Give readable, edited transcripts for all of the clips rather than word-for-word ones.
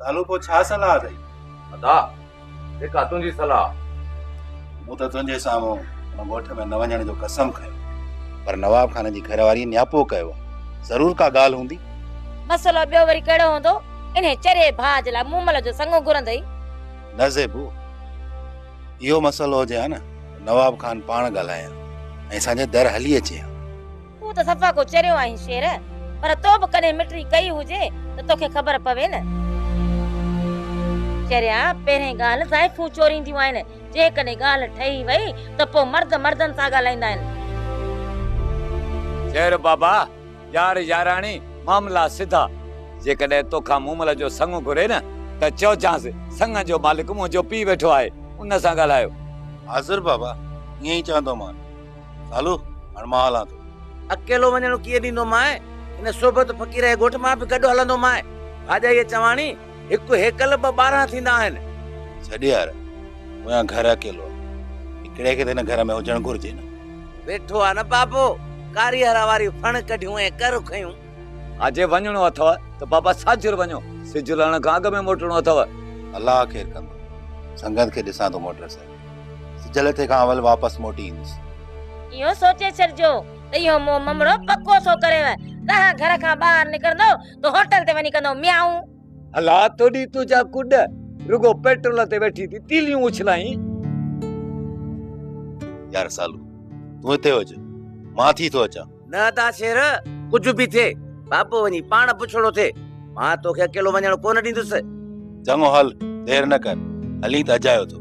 सालू को छा सलाह अथई? अदा जेका तुंहिंजी सलाह। मूं त तुंहिंजे साम्हूं हुन ॻोठ में न वञण जो कसम खयो, पर नवाब खान जी घरवारी न्यापो कयो। ज़रूर का ॻाल्हि हूंदी। मसलो ॿियो वरी कहिड़ो हूंदो? इन्हे चरे भाउ जे लाइ मूमल जो संग घुरंदई। न ज़ेबू, इहो मसलो हुजे हा न नवाब खान पाण ॻाल्हायां ऐं असांजे दर हली अचे हा। तूं त सफ़ा को चरियो आहीं शेर, पर तो बि कॾहिं मिटरी कई हुजे त तोखे ख़बर पवे न। चरिया पहिरें ॻाल्हि ज़ाइफूं चोरींदियूं आहिनि, जेकॾहिं ॻाल्हि ठही वई त पोइ मर्द मर्दनि सां ॻाल्हाईंदा आहिनि। शेर बाबा यार याराणी मामला सिधा। जेकॾहिं तोखां मूमल जो संग घुरे न त चओ चांसि संग जो मालिक मुंहिंजो पीउ वेठो आहे, उन सां ॻाल्हायो। हाज़िर बाबा, ईअं ई चवंदोमान। सालू हाणे मां हलां थो। अकेलो वञणो कीअं ॾींदो माए? इन सोबत फ़क़ीर जे ॻोठ मां बि गॾु हलंदो माए। भाॼाईअ चवाणी हिकु हेकल ॿ 12 थींदा आहिनि। छॾ यार, मुंहिंजा घर अकेलो आहे, हिकिड़े खे त हिन घर में हुजणु घुरिजे न। वेठो आहे न बाबो, कारीहर वारी फण कढियूं ऐं कर खयूं। अजे वञणो अथव त बाबा साजुर वञो, सिज लहण खां अॻु में मोटणो अथव। अलाह ख़ैर कंदो, संगत खे ॾिसां थो मोटर सां। सिजल थे खां अवल वापसि मोटी ईंदुसि। इहो सोचे छॾिजो त इहो मोह ममड़ो पको थो करेव। तव्हां घर खां ॿाहिरि निकिरंदो त होटल ते वञी कंदो म्याऊं। अला तोड़ी तुझा कुड रुगो पेट्रोल ते वेठी थी तीलियूं उछलाई। यार सालू तूं हिते हुज, मां थी थो अचां। न ता शेर, कुझु बि थिए बाबो वञी पाण पुछड़ो थिए, मां तोखे अकेलो वञणु कोन ॾींदुसि। चङो हल, देर न कर, हली त अजायो थो।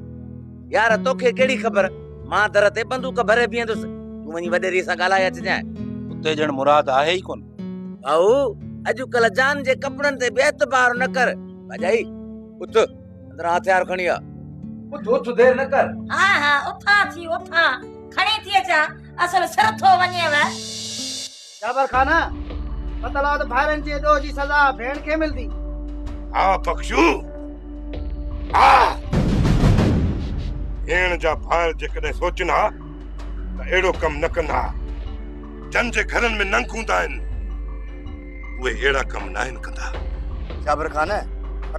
यार तोखे कहिड़ी ख़बर, मां दर ते बंदूक भरे बीहंदुसि, तूं वञी वॾेरी सां ॻाल्हाए अचिजांइ। उते ॼण मुराद आहे ई कोन। भाऊ अॼुकल्ह जान जे कपड़नि ते बेतबार न कर। भाॼाई उथ, अंदरां हथियार खणी आ। उथ उथ, देर न कर। हा हा उथां थी उथां, खणी थी अचां, असल सिर थो वञेव। जाबर खाना मतलब भाइरनि जे ॾोह जी सज़ा भेण खे मिलदी। आ पक्षू आ भेण जा भाइर जेकॾहिं सोचना त अहिड़ो कमु न कंदा। जन जे घरनि में नंग हूंदा आहिनि, उहे अहिड़ा कम न आहिनि कंदा। जाबर खान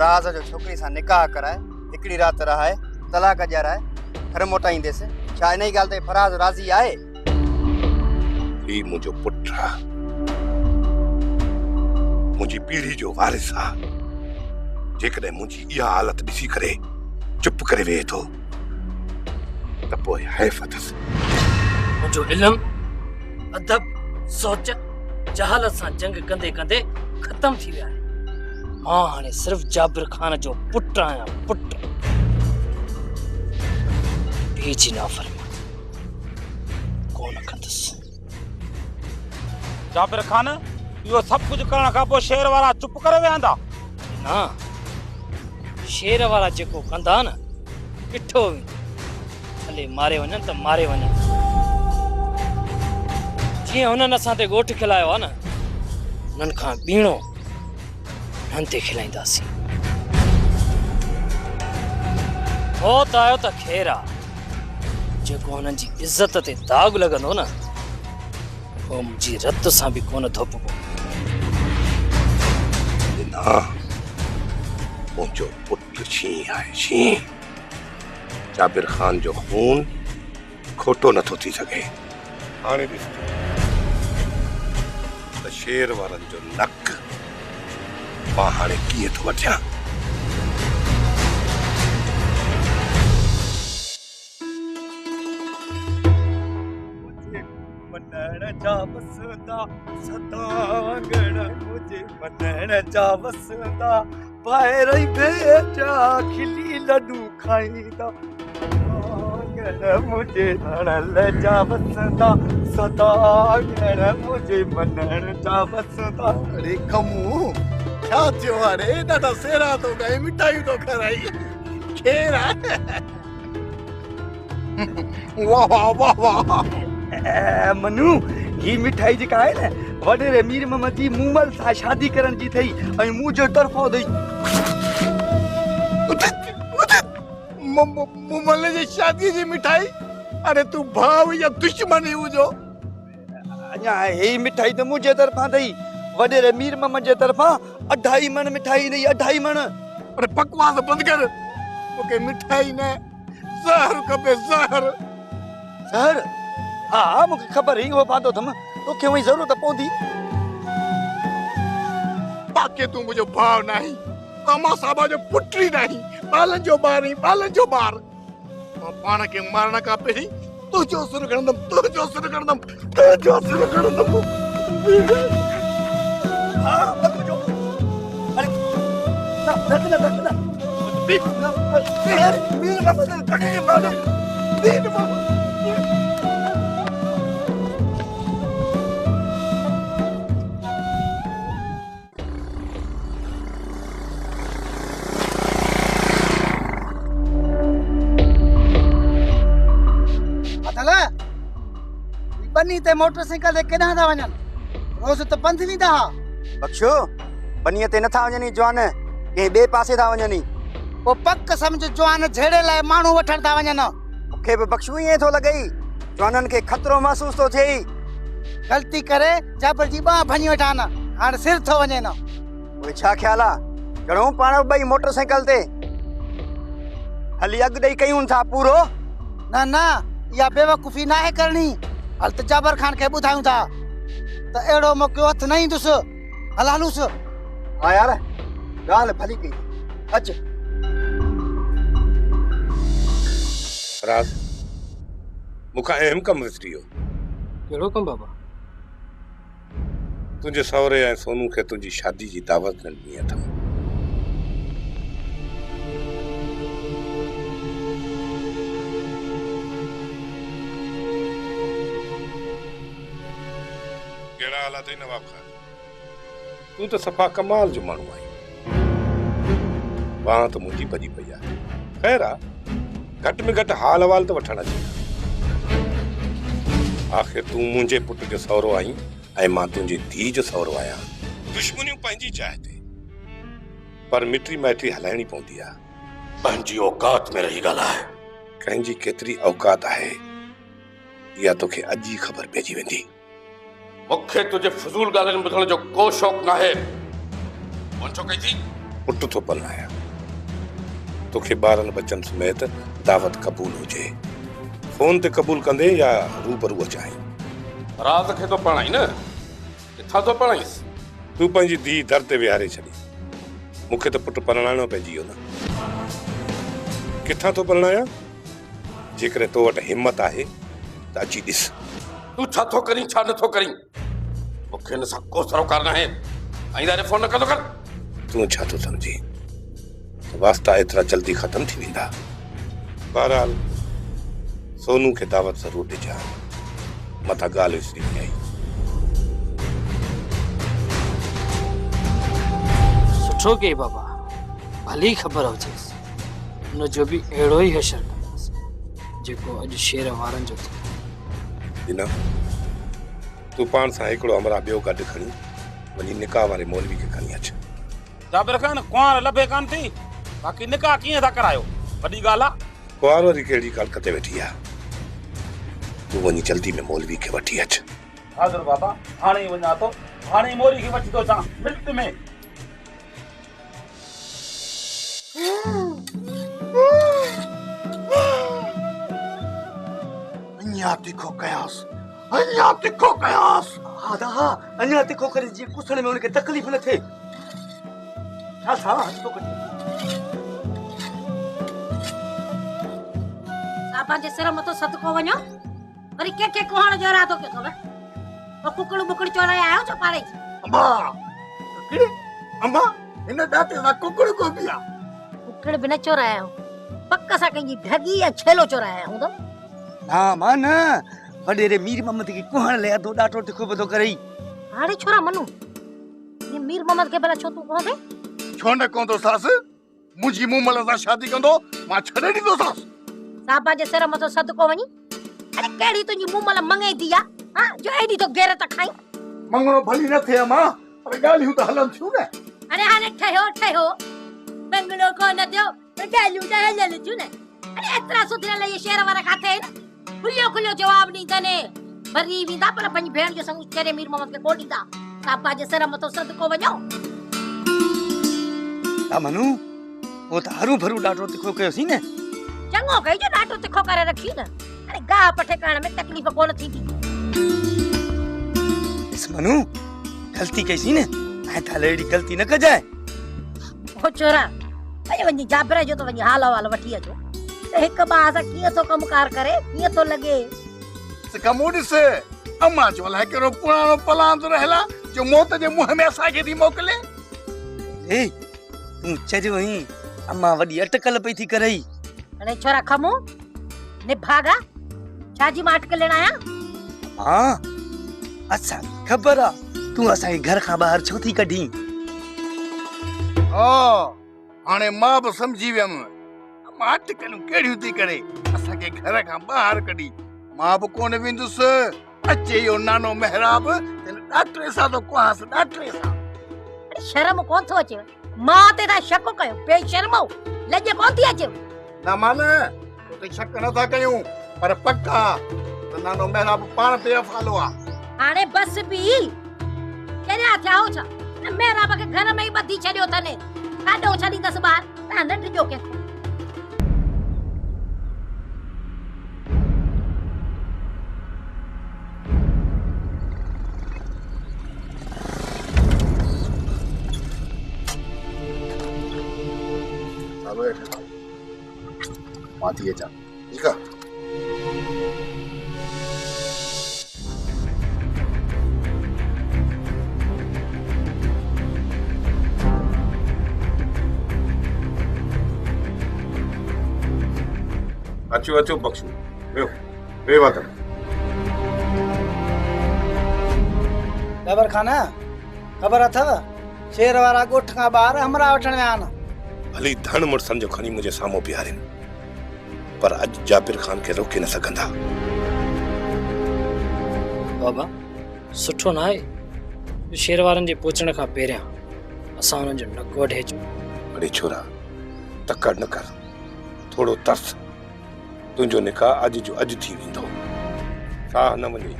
राज जो छोकिरी सां निकाह कराए, हिकिड़ी राति रहाए, तलाक ॾियाराए, घर मोटाईंदेसि। छा इन ई ॻाल्हि ते फराज़ राज़ी आहे? ही मुंहिंजो पुटु आहे, मुंहिंजी पीढ़ी जो वारिस आहे। जेकॾहिं मुंहिंजी इहा हालत ॾिसी करे चुप करे वेहे थो त पोइ हैफ़ अथसि। मुंहिंजो इल्म, अदब, सोच जहालत सां जंग कंदे कंदे ख़तम थी विया आहे। मां हाणे सिर्फ़ जाबिर खान जो पुटु आहियां, पुटु। बेजी नाफ़रमानी कोन कंदुसि। जाबिर खान, इहो सभु कुझु करण खां पोइ शेर वारा चुप करे वेहंदा? न, शेर वारा जेको कंदा न, ॾिठो वेंदो। भले मारे वञनि त मारे वञनि। जीअं हुननि असां ते ॻोठ खिलायो आहे न, हुननि खां ॿीणो हुननि ते खिलाईंदासीं। मौत आयो त ख़ैर आहे, जेको हुननि जी इज़त ते दाग़ लॻंदो न, उहो मुंहिंजी रत सां बि कोन धोपबो। मुंहिंजो पुटु शींहुं आहे, शींहुं। जाबिर खान जो खून खोटो नथो थी सघे। हाणे ॾिस त शेर वारनि जो नक मां हाणे कीअं थो वठियां। मनण जा वसंदा सदा आंगण मुझे मनण जा वसंदा ॿाहिर ई भेजा खिली लॾूं खाईंदा आंगण मुझे हणल जा वसंदा सदा आंगण मुझे मनण जा वसंदा। अरे कमू छा थियो हाणे? ॾाढा सेरा थो गए, मिठाई थो खाराई। खेर आहे? वाह वाह वाह वाह। मनु, ही मिठाई जेका आहे न, वॾेरे मीर मोहम्मद जी मूमल सां शादी करण जी थई ऐं मुंहिंजो तरफ़ो ॾेई। मूमल जी शादी जी मिठाई? अरे तू भाउ या दुश्मन ही हुजो? अञा ही मिठाई त मुंहिंजे तरफ़ां अथई, वॾेरे मीर मोहम्मद जे तरफ़ां 2.5 मन मिठाई ॾेई, 2.5 मन। अरे बकवास बंद कर मूंखे मिठाई न ज़हर खपे ज़हर सर हाँ मूंखे ख़बर हुई उहो पातो अथमि तोखे उहा ज़रूरत पवंदी बाक़ी तूं मुंहिंजो भाउ नाही मामा साहब जो पुटी नाही ॿारनि जो ॿार ॿारनि जो ॿार मां पाण खे मारण खां पहिरीं तुंहिंजो सिर खणंदमि तुंहिंजो सिर खणंदमि तुंहिंजो सिर खणंदमि बनी ते मोटरसाइकिल ते केॾां था वञनि रोज़ त पंधु वेंदा हा बख्शो बनीअ ते नथा वञनि जवान कंहिं ॿिए पासे था वञनि पोइ पक सम्झ जवान झेड़े लाइ माण्हू वठण था वञनि मूंखे बि बख्शू ईअं थो लॻई जवाननि खे ख़तरो महसूस थो थिए ग़लती करे जाबर जी ॿांह भञी वेठा आहिनि हाणे सिर थो वञे न उहे छा ख़्यालु आहे घणो पाण ॿई मोटरसाइकिल ते हली अॻु ॾेई कयूं था पूरो न न इहा बेवकूफ़ी नाहे करणी हल त जाबर खान खे ॿुधायूं था त अहिड़ो मौक़ो हथ न ईंदुसि हल हलूसि हा यार ॻाल्हि भली कई अच राज मूंखां अहम कमु विसरी वियो कहिड़ो कमु बाबा तुंहिंजे सहुरे ऐं सोनू खे तुंहिंजी शादी जी दावत न ॾिनी अथमि कहिड़ा हाल अथई नवाब खान तूं त सफ़ा कमाल जो माण्हू आहीं बांह त मुंहिंजी भॼी पई आहे ख़ैर आहे घटि में घटि हाल अहवाल त वठण अचे आख़िर तूं मुंहिंजे पुट जो सहुरो आहीं ऐं मां तुंहिंजी धीउ जो सहुरो आहियां दुश्मनियूं पंहिंजी चाह ते पर मिटी माइटी हलाइणी पवंदी आहे पंहिंजी औकात में रही ॻाल्हाए कंहिंजी केतिरी औकात आहे इहा तोखे अॼु ई ख़बर पइजी वेंदी मूंखे तुंहिंजे फज़ूल ॻाल्हियुनि ॿुधण जो को शौक़ु न आहे छो कई थी पुट थो पलाया तोखे ॿारनि बचनि समेत दावत क़बूल हुजे फोन ते क़बूल कंदे या रूबरू अचाई रात खे तो पढ़ाई न किथां तो पढ़ाईसि तूं पंहिंजी धीउ दर ते विहारे छॾी मूंखे त पुटु परणाइणो पइजी वियो न किथां थो परणायां जेकॾहिं तो वटि हिमत आहे त अची ॾिस तूं छा थो करीं छा नथो करीं मूंखे हिन सां को सरोकार न आहे आईंदा फोन न कंदो कर तूं छा थो सम्झी वास्ता एतिरा जल्दी ख़तम थी वेंदा बहरहाल सोनू खे दावत ज़रूर ॾिजां मथां ॻाल्हि विसरी आई सुठो कई बाबा भली ख़बर हुजेसि हुनजो बि अहिड़ो ई हशर कंदासीं जेको अॼु शेर वारनि जो थियो बिना तूं पाण सां हिकिड़ो हमरा ॿियो गॾु खणी वञी निकाह वारे मौलवी खे खणी अच जाबिर खान कुंवार लभे कान थी बाक़ी निकाह कीअं था करायो वॾी ॻाल्हि आहे कुंवार वारी कहिड़ी ॻाल्हि किथे वेठी आहे तूं वञी जल्दी में मौलवी खे वठी अच हाज़िर बाबा हाणे ई वञा थो हाणे ई मोरी खे वठी थो अचां मिंट में अञा तिखो कयास हा दा हा अञा तिखो करे जीअं कुसण में उनखे तकलीफ़ न थिए छा छा हथो कटे सापा जे सिर मथो सदको वञो वरी के कोहण जो इरादो कयो अथव और कुकड़ बुकड़ चोराए आयो छो पाड़े अम्मा हिन ॾाटे सां कुकड़ को बि आहे कुकड़ बि न चोराया पक सां कंहिंजी ढगी या छेलो चोराया हूंदो ना मां न वॾेरे मीर मोहम्मद खे कुहण लाइ अधो ॾाटो तिखो बधो करई हाणे छोरा मनु ये मीर मोहम्मद के भला छो तू कोन दे छो न कोंदो सास मुंहिंजी मूमल सां शादी कंदो मां छॾे ॾींदो सास साबा जे सिर मथो सदको वञी अरे केड़ी तुंहिंजी मूमल मंगे दिया हां जो एडी तो गैरत खाई मंगणो भली न थिए मां पर ॻाल्हियूं त हलनि थियूं न अरे हाणे ठहियो मंगणो कोन थियो त ॻाल्हियूं त हलनि थियूं न अरे एतिरा सुधरियल ये शेर वारा खाते खुलियो जवाब नी तने भरी विंदा पर पंहिंजी भेण जो संग चेरे मीर मोहम्मद के कोन ॾींदा साबा जे सिर मथो सदको वञो ता मनु वो त हरू भरू ॾाढो तिखो कयोसीं न। चङो कई जो ॾाढो तिखो करे रखी न। अरे गाह पठे करण में तकलीफ़ कोन थींदी। इस मनु गलती कईसीं न, ऐं त अहिड़ी गलती न कजाए। ओ छोरा अॼु वञी जाबिर जो त वञी हाल अहवाल वठी अचो त हिक ॿार सां कीअं थो कमकार करे, कीअं थो लॻे। कमु ॾिस, अम्मा जो अलाए कहिड़ो पुराणो पलांद रहला जो मौत जे मुंहं में असांखे थी मोकिले। ए तूं चरियो ही अम्मा वॾी अटकल पई थी करई। अरे छोरा खमो निभागा छाजी मां अटकल आया। हाँ अच्छा खबर आ तूं असांखे घर खां ॿाहिरि छो थी कढी। हाणे मां बि सम्झी वियमि अम्मा अटकलूं कहिड़ियूं थी करे असांखे घर खां ॿाहिरि कढी। मां बि कोन वेंदुसि, अचे इहो नानो महराब ॾाटरे सां थो कुहांसि, ॾाटरे सां। शर्म कोन थो अचे, मां ते था शक कयो, बेशर्मो लॼ कोन थी अचे। न मान तो ते शक नथा कयूं, पर पक्का त नानो महराब पाण बेवफालो आहे। हाणे बस बि केरिया थिया हो छा न महराब खे घर में ई ॿधी छॾियो अथनि। काॾो छॾींदसि ॿार तव्हां नंढ जो के। माथी अचां ठीकु आहे। अचो अचो बख्शू वेहो वेवा त ख़बर खाना ख़बर अथव शेर वारा ॻोठ खां ॿाहिरि हमरा वठण विया आहिनि। भली धन मुड़सन जो खणी मुंहिंजे साम्हूं बीहारिन, पर अॼु जाबिर ख़ान खे रोके न सघंदा। बाबा सुठो न आहे शेर वारनि जे पहुचण खां पहिरियां असां हुननि जो नक वढे अचूं। अड़े छोरा तकड़ न कर, थोरो तरस। तुंहिंजो निकाह अॼु जो अॼु थी वेंदो। साह न वञे,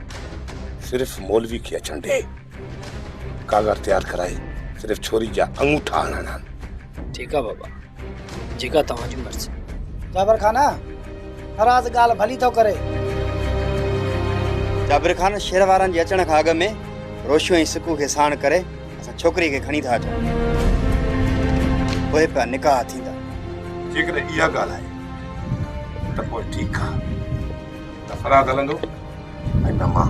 सिर्फ़ मौलवी खे अचण ॾे। कागर तयारु कराए सिर्फ़ छोरी जा अंगूठा हणणा आहिनि। ठीकु आहे बाबा, जेका तव्हांजी मर्ज़ी। जाबिर खान फराज़ ॻाल्हि भली थो करे। जाबिर खान शेर वारनि जे अचण खां अॻु में रोशियो ऐं सिकू खे साण करे असां छोकिरी खे खणी था अचूं। पोइ पिया निकाह थींदा। जेकॾहिं इहा ॻाल्हि आहे त पोइ ठीकु आहे, त फराद हलंदो ऐं न मां।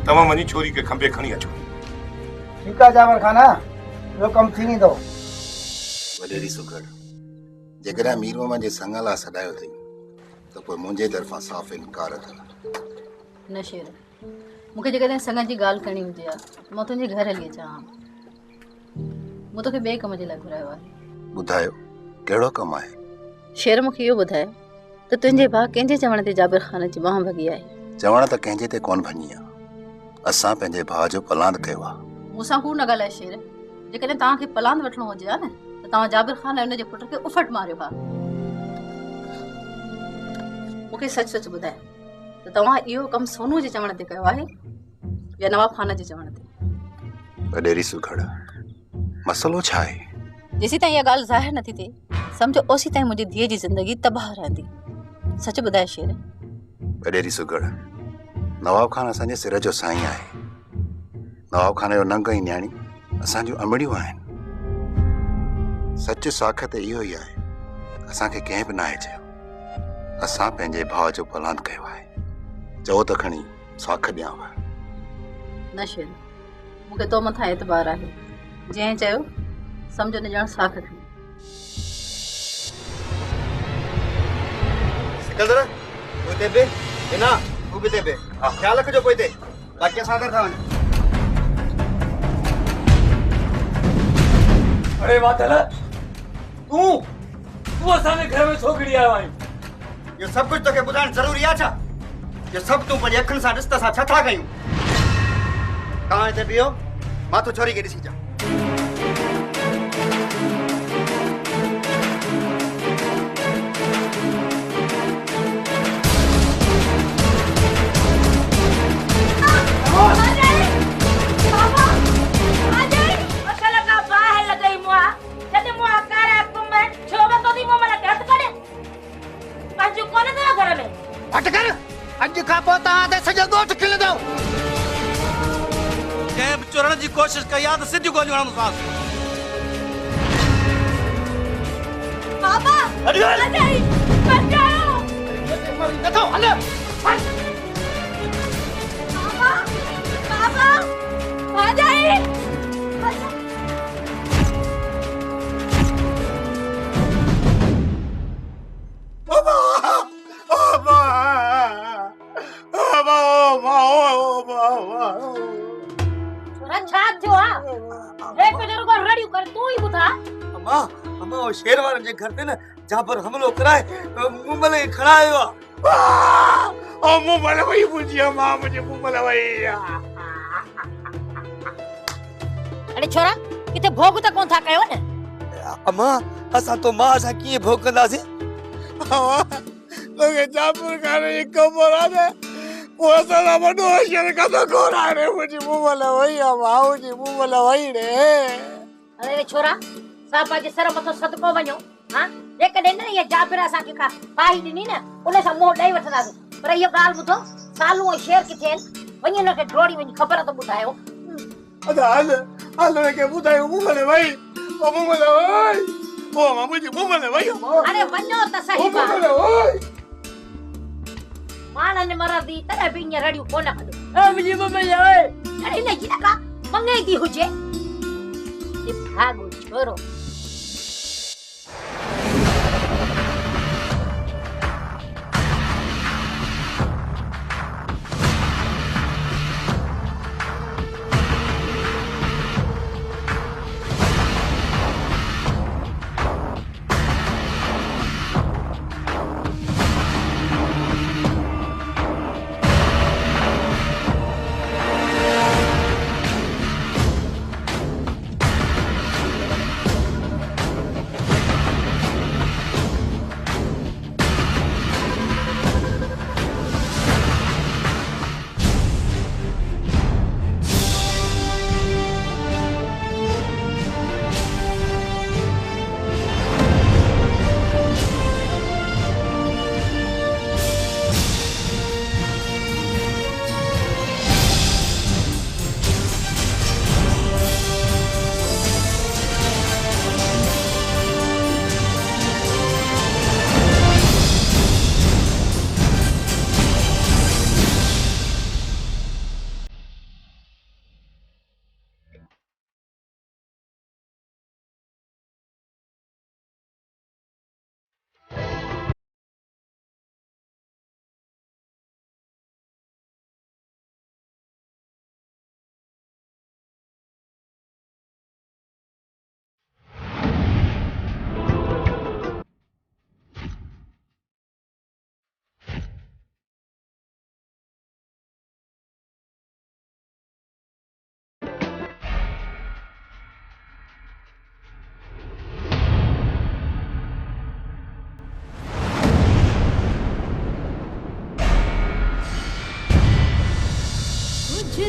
तव्हां वञी छोरी खे खंबे खणी अचो। ठीकु आहे जाबिर खान, ॿियो कमु थी वेंदो। वॾेरी सुखड़ जेकॾहिं मीर मोहम्मद जे संग लाइ सॾायो अथई त पोइ मुंहिंजे तरफ़ां साफ़ इनकार अथव। न शेर, मूंखे जेकॾहिं संग जी ॻाल्हि करणी हुजे हा मां तुंहिंजे घर हली अचां हा। मूं तोखे ॿिए कम जे लाइ घुरायो आहे। ॿुधायो कहिड़ो कमु आहे? शेर मूंखे इहो ॿुधाए त तुंहिंजे भाउ कंहिंजे चवण ते जाबिर ख़ान जी बांह भॻी आहे। चवण त कंहिंजे ते कोन भञी आहे, असां पंहिंजे भाउ जो पलांद कयो आहे। मूंसां कूड़ न ॻाल्हाए शेर, जेकॾहिं तव्हांखे पलांद वठिणो हुजे हा न त तव्हां जाबिर ख़ान ऐं हुनजे पुट खे उफट मारियो हा। मूंखे सच सच ॿुधाए त तव्हां इहो कमु सोनू जे चवण ते कयो आहे या नवाब ख़ान जे चवण ते? वॾेरी सुखड़ मसलो छा आहे? जेसीं ताईं इहा ॻाल्हि ज़ाहिर नथी थिए सम्झो ओसी ताईं मुंहिंजी धीअ जी ज़िंदगी तबाह रहंदी। सच ॿुधाए शेर। वॾेरी सुखड़ नवाब खान असांजे सिर जो साईं आहे। नवाब खान जो नंग ऐं न्याणी असांजूं अमड़ियूं आहिनि। सच साख ते इहो ई आहे, असांखे कंहिं बि नाहे चयो। असां पंहिंजे भाउ जो पलांद कयो आहे। चओ त खणी साख ॾियांव। न शेर, मूंखे तो मथां एतबार आहे। जंहिं चयो सम्झो न ॼण साख खणी। सिकंदर कोई ते बे बिना तू भी ते बे ख्याल रखजो कोई ते बाकी असां अंदर था वञ। अरे वातल तू असांजे घर में छो गिड़ी आयो आहीं? इहो सभु कुझु तोखे ॿुधाइण ज़रूरी आहे छा? इहो सभु तूं पंहिंजी अखियुनि सां ॾिस त असां छा था कयूं? तव्हां हिते बीहो, मां तो छोरी खे ॾिसी अचां। छो कोशिश कई आ त सिधियूं गोलियूं हणंदोसांसि। बाबा अजय बचाओ नथो हल बाबा बाबा अजय अच्छा थियो आ एक बजे को रेडी कर तू ही बुधा अम्मा अम्मा वो शेर वारनि जे घर ते न जाबर हमलो कराए मुंबल खड़ा आयो ओ मुंबल वही बुझिया मां मुझे मुंबल वही अरे छोरा किथे भोग त कोन था कयो न अम्मा असां तो मां असां कीअं भोग कंदासीं लोगे जाबर खाने एक कमर आ दे वो साला वडो शेर का तो कोरा रे मुझे मुंबल वही मां मुझे मुंबल वही रे अरे छोरा सापा जे सर मथो सदको वणो हां एक दिन न ये जाबिर असा के का पाई दिनी न उने सा मोह ॾई वठंदासीं पर इहो ॻाल्हि ॿुधो सालू ऐं शेर किथे आहिनि वञी न के ड्रोड़ी वञी ख़बर त ॿुधायो अदा हल के ॿुधायो मुंबल वही ओ मुंबल वही ओ मां मुझे मुंबल वही अरे वञो त सही बा मुंबल वही मानन मरदी तॾहिं बि ईअं रड़ियूं कोन कढो मुंहिंजी मम्मी आहे अरे न जी का मंगे दी हुजे भागो छोरो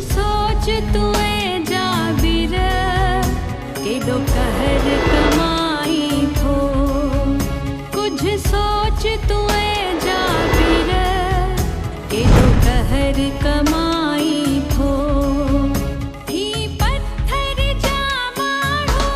सोच तुए जाबिर केडो कहर कमाई थो कुछ सोच तुए जाबिर केडो कहर कमाई थो थी पत्थर जा माण्हू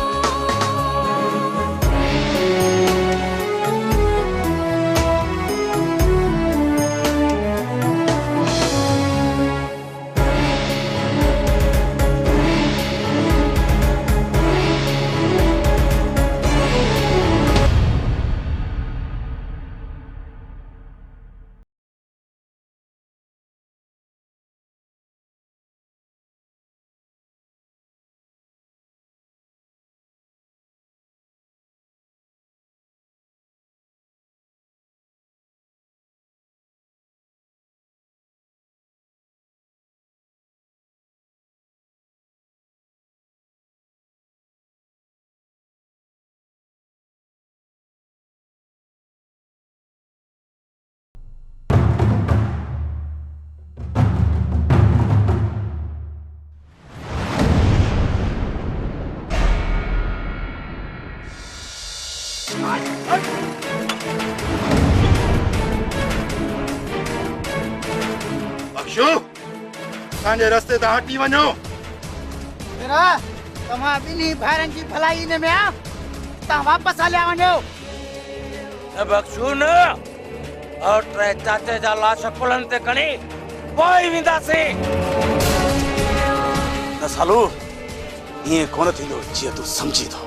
बख्शू असांजे रस्ते तां हटी वञो तेरा तव्हां ॿिन्ही भाइरनि जी भलाई इन में आ तव्हां वापसि हलिया वञो न बख्शू न और टे चाचे जा लाश कुलनि ते खणी पोइ वेंदासीं न सालो ईअं कोन थींदो जीअं तूं सम्झी थो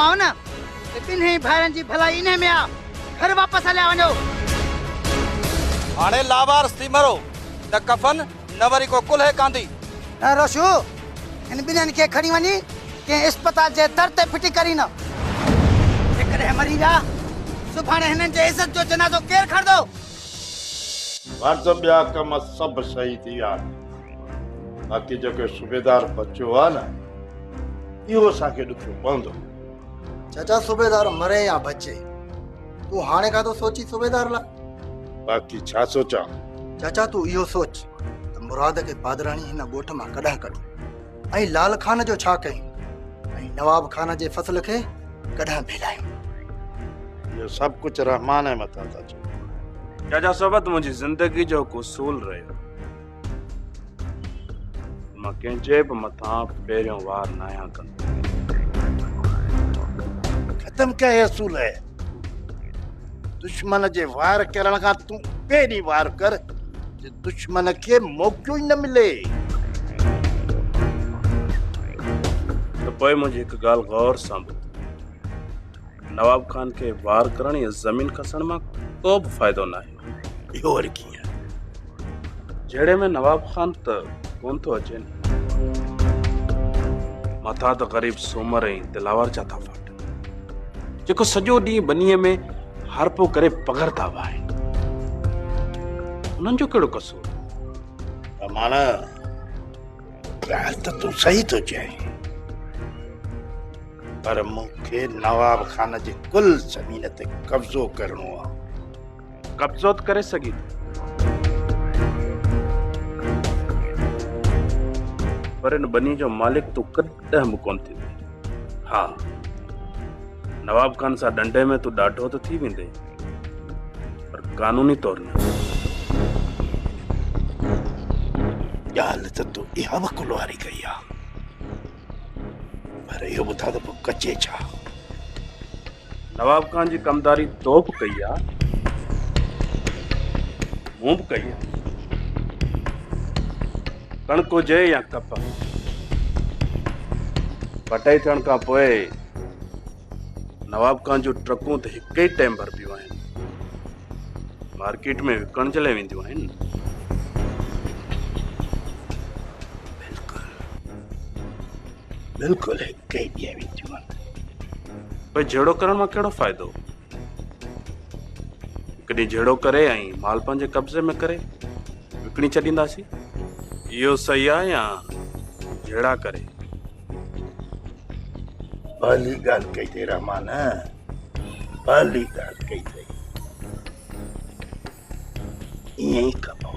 मां न ॿिन्ही भाइरनि जी भलाई इन में आ घर वापसि हलिया वञो हाणे लावारस थी मरो न कफन न वरी को कुल्हे कांदी न रोशू हिन ॿिन्हिनि खे खणी वञी कंहिं अस्पताल जे दर ते फिटी करी न जेकॾहिं मरी विया सुभाणे हिननि जे इज़त जो जनाज़ो केरु खणंदो वर्ज़ ॿिया कम सभु सही थी विया बाक़ी जेके सूबेदार बचियो आहे न इहो असांखे ॾुखियो पवंदो चाचा सूबेदार मरे या बचे तू हाणे का तो सोची सूबेदार ला बाक़ी छा सोचां चाचा तू इहो सोच त मुराद के पादराणी हिन ॻोठ मां कढां कढी ऐं लाल खान जो छा कयूं ऐं नवाब खान जे फसल खे कढां भेलायूं इहो सभु कुझु रहमान जे मथां था चओ चाचा सोबत मुंहिंजी ज़िंदगी जो हिकु उसूल रहियो मां कंहिंजे बि मथां पहिरियों वार न आहियां कंदो खत्म क्या असूल है दुश्मन जे वार करण खां तूं पहिरीं वार कर जे दुश्मन खे मौक़ो ई न मिले त पोइ मुंहिंजी हिकु ॻाल्हि गौर सां ॿुध नवाब खान खे वार करण या ज़मीन खसण मां को बि फ़ाइदो न आहे इहो वरी कीअं जहिड़े में नवाब खान त कोन थो अचे न मथां त ग़रीब सूमर ऐं दिलावर जा था फाटनि जेको सॼो ॾींहुं बनीअ में हरपो करे पघरता वाहिनि उन्हनि जो कहिड़ो कसूर माना ॻाल्हि त तूं सही थो चई पर मूंखे नवाब खान जे कुल ज़मीन ते कब्ज़ो करणो आहे कब्ज़ो त करे सघी पर इन बनी जो मालिक तूं कॾहिं बि कोन थींदे हा नवाब खान सां डंडे में तूं ॾाढो त थी वेंदे पर कानूनी तौर न ॻाल्हि त तूं इहा बि कुलवारी कई आहे पर इहो ॿुधा त पोइ कचे छा नवाब खान जी कमदारी तो बि कई आहे मूं बि कई आहे कणिक हुजे या कप कटाई थियण खां पोइ नवाब खान जूं ट्रकूं त हिकु ई टाइम भरबियूं आहिनि मार्केट में विकण जे लाइ वेंदियूं आहिनि बिल्कुलु हिकु ई ॾींहुं वेंदियूं आहिनि भई जहिड़ो करण मां कहिड़ो फ़ाइदो हिकु ॾींहुं जहिड़ो करे ऐं माल पंहिंजे कब्ज़े में करे विकिणी छॾींदासीं इहो सही आहे या जहिड़ा करे भली ॻाल्हि कई अथई रहमान भली ॻाल्हि कई अथई ईअं ई कबो